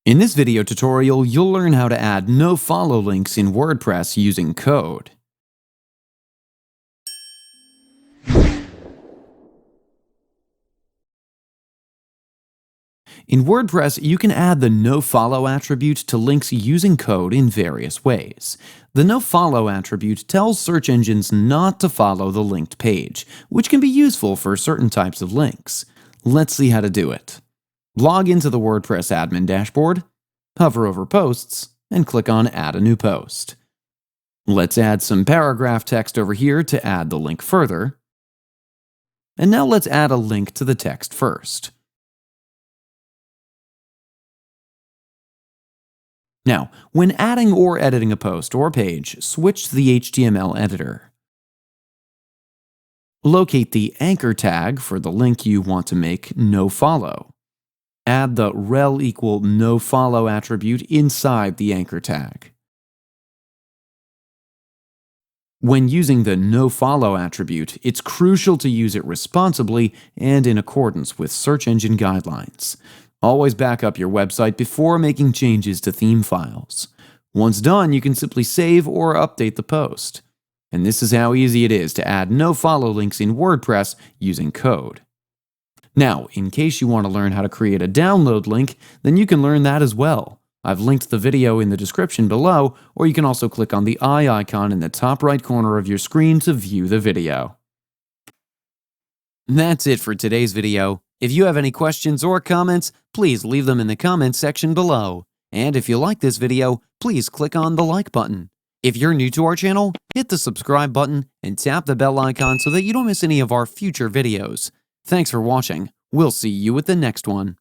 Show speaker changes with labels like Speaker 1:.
Speaker 1: In this video tutorial, you'll learn how to add no-follow links in WordPress using code. In WordPress, you can add the no-follow attribute to links using code in various ways. The no-follow attribute tells search engines not to follow the linked page, which can be useful for certain types of links. Let's see how to do it. Log into the WordPress admin dashboard, hover over Posts, and click on Add a New Post. Let's add some paragraph text over here to add the link further. And now let's add a link to the text first. Now, when adding or editing a post or page, switch to the HTML editor. Locate the anchor tag for the link you want to make no-follow. Add the rel equal no-follow attribute inside the anchor tag. When using the no-follow attribute, it's crucial to use it responsibly and in accordance with search engine guidelines. Always back up your website before making changes to theme files. Once done, you can simply save or update the post. And this is how easy it is to add no-follow links in WordPress using code. Now, in case you want to learn how to create a download link, then you can learn that as well. I've linked the video in the description below, or you can also click on the eye icon in the top right corner of your screen to view the video. That's it for today's video. If you have any questions or comments, please leave them in the comments section below. And if you like this video, please click on the like button. If you're new to our channel, hit the subscribe button and tap the bell icon so that you don't miss any of our future videos. Thanks for watching. We'll see you with the next one.